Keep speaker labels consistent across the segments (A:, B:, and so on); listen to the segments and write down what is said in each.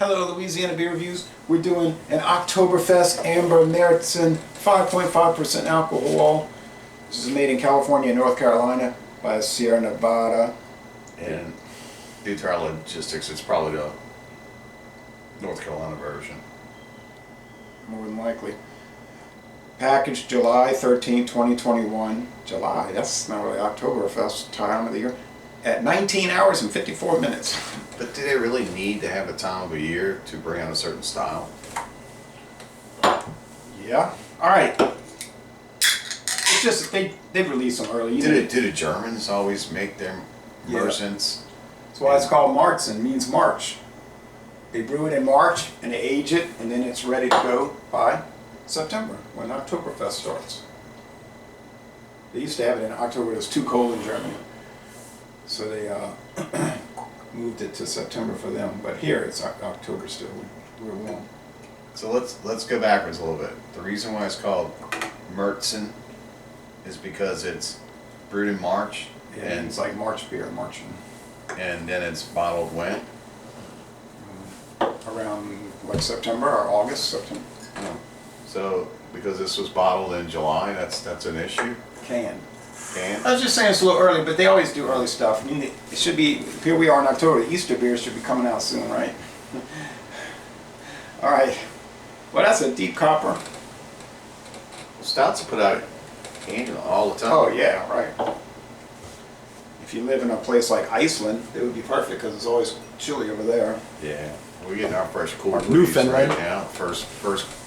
A: Hello, Louisiana Beer Reviews. We're doing an Oktoberfest Amber Märzen 5.5% alcohol. This is made in California and North Carolina by Sierra Nevada.
B: And due to our logistics, it's probably the North Carolina version.
A: More than likely. Packaged July 13, 2021. July, that's not really Oktoberfest time of the year. At 19 hours and 54 minutes.
B: But do they really need to have a time of a year to bring out a certain style?
A: Yeah. All right. It's just they've released them early.
B: Do the Germans always make their Märzens?
A: That's why it's called Marzen. Means March. They brew it in March and they age it, and then it's ready to go by September when Oktoberfest starts. They used to have it in October. It was too cold in Germany, so they moved it to September for them. But here it's October still. We're warm.
B: So let's go backwards a little bit. The reason why it's called Märzen is because it's brewed in March,
A: Yeah,
B: and
A: it's like March beer, Marchen.
B: and then it's bottled when?
A: Around like September or August, September.
B: No. So because this was bottled in July, that's an issue.
A: Canned.
B: And
A: I was just saying it's a little early, but they always do early stuff. I mean, it should be, here we are in October, the Easter beers should be coming out soon, right? All right. Well, that's a deep copper.
B: stouts are put out annually all the time.
A: Oh, yeah, right. If you live in a place like Iceland, it would be perfect because it's always chilly over there.
B: Yeah, we're getting our first cool
A: Our
B: breeze
A: Newfoundland.
B: right now. First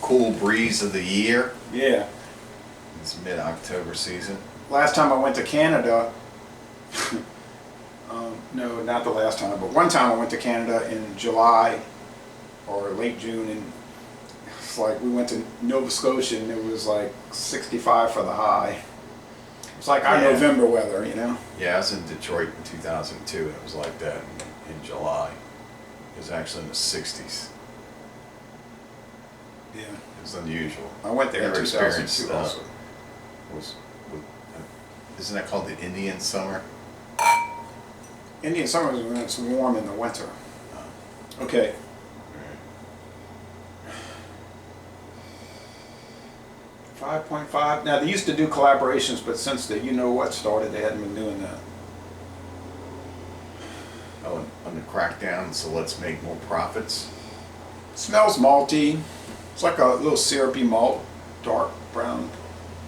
B: cool breeze of the year.
A: Yeah.
B: It's mid-October season.
A: Last time I went to Canada, no, not the last time, but one time I went to Canada in July or late June, and it's like we went to Nova Scotia and it was like 65 for the high. It's like our
B: Yeah.
A: November weather, you know?
B: Yeah, I was in Detroit in 2002 and it was like that in July. It was actually in the 60s.
A: Yeah.
B: It was unusual.
A: I went there in
B: Never
A: 2002
B: experienced,
A: also.
B: Isn't that called the Indian summer?
A: Indian summer is when it's warm in the winter. Okay. 5.5. Now they used to do collaborations, but since the You Know What started, they hadn't been doing that.
B: Oh, on the crackdown, so let's make more profits.
A: Smells malty. It's like a little syrupy malt, dark brown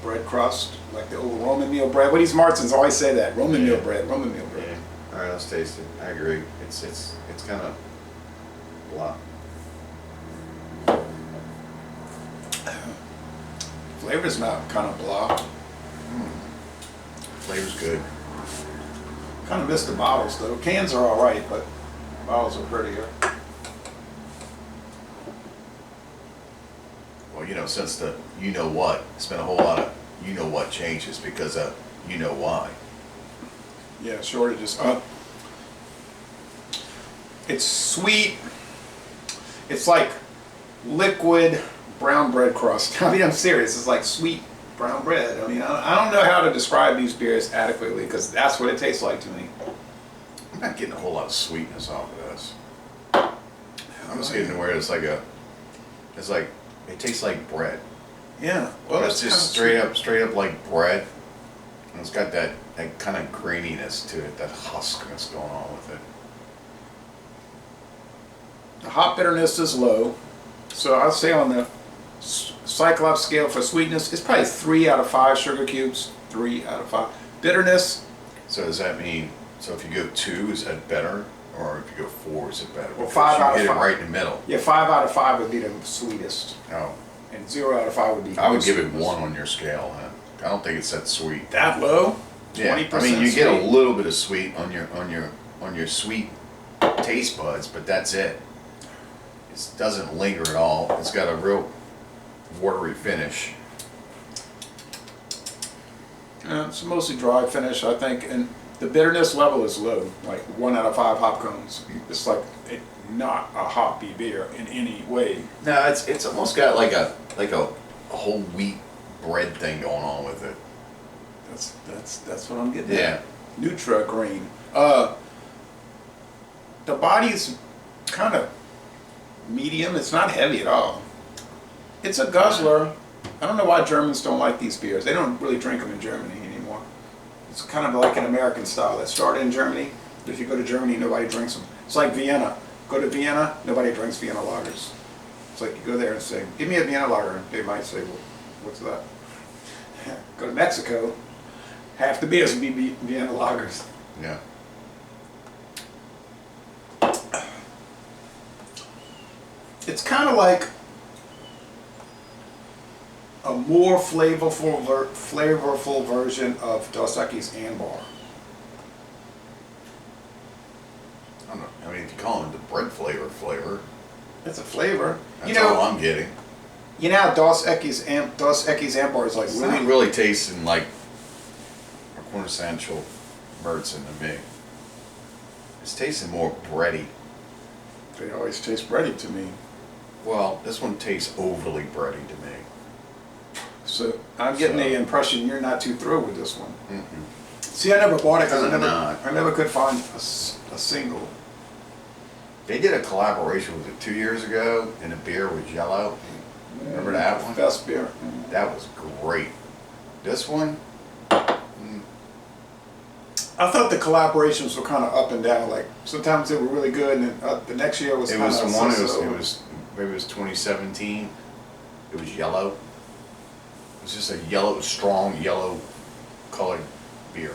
A: bread crust, like the old Roman meal bread. What these Marzens always say that Roman meal bread, Roman meal bread.
B: Yeah. All right, let's taste it. I agree. It's kind of blah.
A: Flavor's not kind of blah.
B: Flavor's good.
A: Kind of miss the bottles though. Cans are all right, but bottles are prettier.
B: Well, you know, since the You Know What, it's been a whole lot of You Know What changes because of You Know Why.
A: Yeah, shortages. It's sweet. It's like liquid brown bread crust. I mean, I'm serious. It's like sweet brown bread. I mean, I don't know how to describe these beers adequately because that's what it tastes like to me.
B: I'm not getting a whole lot of sweetness off of this. I'm just getting to where it's like it tastes like bread.
A: Yeah.
B: Well, it's just straight up like bread. And it's got that kind of graininess to it, that huskness going on with it.
A: The hop bitterness is low. So I'd say on the Cyclops scale for sweetness, it's probably 3 out of 5 sugar cubes. 3 out of 5. Bitterness.
B: So does that mean, so if you go 2, is that better? Or if you go 4, is it better?
A: Well,
B: Because
A: 5
B: you
A: out of
B: hit
A: 5.
B: it right in the middle.
A: Yeah, 5 out of 5 would be the sweetest.
B: Oh.
A: And 0 out of 5 would be
B: I would give it
A: sweetness.
B: 1 on your scale, then. I don't think it's that sweet.
A: That low?
B: Yeah,
A: 20%
B: I mean you get a
A: sweet.
B: little bit of sweet on your sweet taste buds, but that's it. It doesn't linger at all. It's got a real watery finish.
A: It's a mostly dry finish, I think, and the bitterness level is low, like 1 out of 5 hop cones. It's like not a hoppy beer in any way.
B: No, it's almost got like a whole wheat bread thing going on with it.
A: That's what I'm getting
B: Yeah.
A: at. Nutra green. The body's kind of medium. It's not heavy at all. It's a guzzler. I don't know why Germans don't like these beers. They don't really drink them in Germany anymore. It's kind of like an American style that started in Germany. But if you go to Germany, nobody drinks them. It's like Vienna. Go to Vienna, nobody drinks Vienna lagers. It's like you go there and say, give me a Vienna lager. They might say, well, what's that? Go to Mexico, half the beers will be Vienna lagers.
B: Yeah.
A: It's kind of like a more flavorful version of Dos Equis Ambar.
B: I don't know. I mean, if you call it the bread flavor,
A: It's a flavor.
B: that's all I'm getting.
A: You know how Dos Equis Ambar is like
B: It's
A: really
B: not really tasting like a quintessential Märzen to me. It's tasting more bready.
A: They always taste bready to me.
B: Well, this one tastes overly bready to me.
A: So I'm getting
B: So-
A: the impression you're not too thrilled with this one.
B: Mm-mm.
A: See, I never bought it because
B: I'm not.
A: I never could find a single.
B: They did a collaboration, was it 2 years ago, and the beer was yellow. Remember that one?
A: Best beer.
B: That was great. This one,
A: I thought the collaborations were kind of up and down. Like sometimes they were really good, and then the next year was
B: it
A: kind
B: was
A: of
B: the one.
A: so-so.
B: Maybe it was 2017. It was yellow. It was just a yellow, strong yellow colored beer.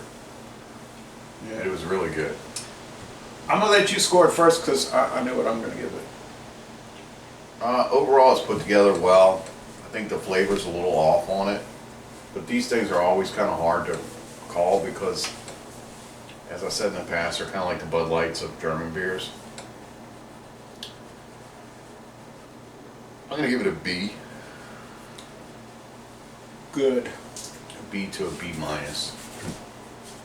A: Yeah.
B: It was really good.
A: I'm gonna let you score it first because I know what I'm gonna give it.
B: Overall, it's put together well. I think the flavor's a little off on it, but these things are always kind of hard to call because, as I said in the past, they're kind of like the Bud Lights of German beers. I'm gonna give it a B.
A: Good.
B: A B to a B minus.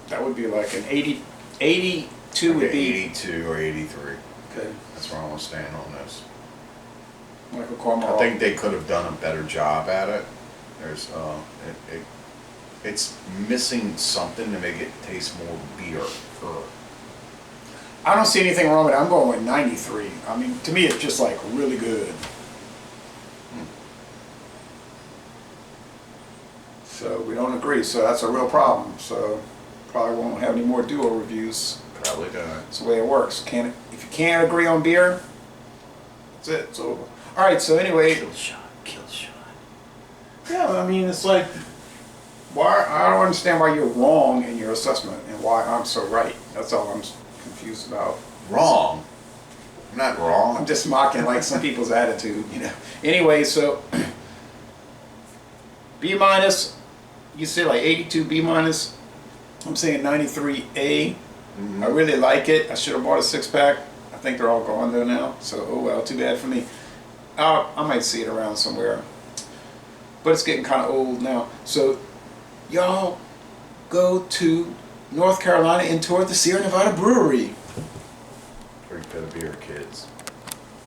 A: That would be like an 82 would be
B: 82 or 83.
A: okay.
B: That's where I want to stand on this.
A: Like a Cormorant.
B: I think they could have done a better job at it. There's it's missing something to make it taste more beer.
A: I don't see anything wrong with it. I'm going with 93. I mean, to me, it's just like really good. So we don't agree. So that's a real problem. So probably won't have any more duo reviews.
B: Probably not.
A: That's the way it works. If you can't agree on beer, that's it. It's over. All right. So anyway,
B: Kill shot.
A: yeah. I mean, it's like why I don't understand why you're wrong in your assessment and why I'm so right. That's all I'm confused about.
B: Wrong. I'm not wrong.
A: I'm just mocking like some people's attitude, you know. Anyway, so B minus, you say like 82 B minus. I'm saying 93A.
B: Mhm.
A: I really like it. I should have bought a 6-pack. I think they're all gone though now. So oh well, too bad for me. I might see it around somewhere, but it's getting kind of old now. So y'all go to North Carolina and tour the Sierra Nevada Brewery.
B: Drink better beer, kids.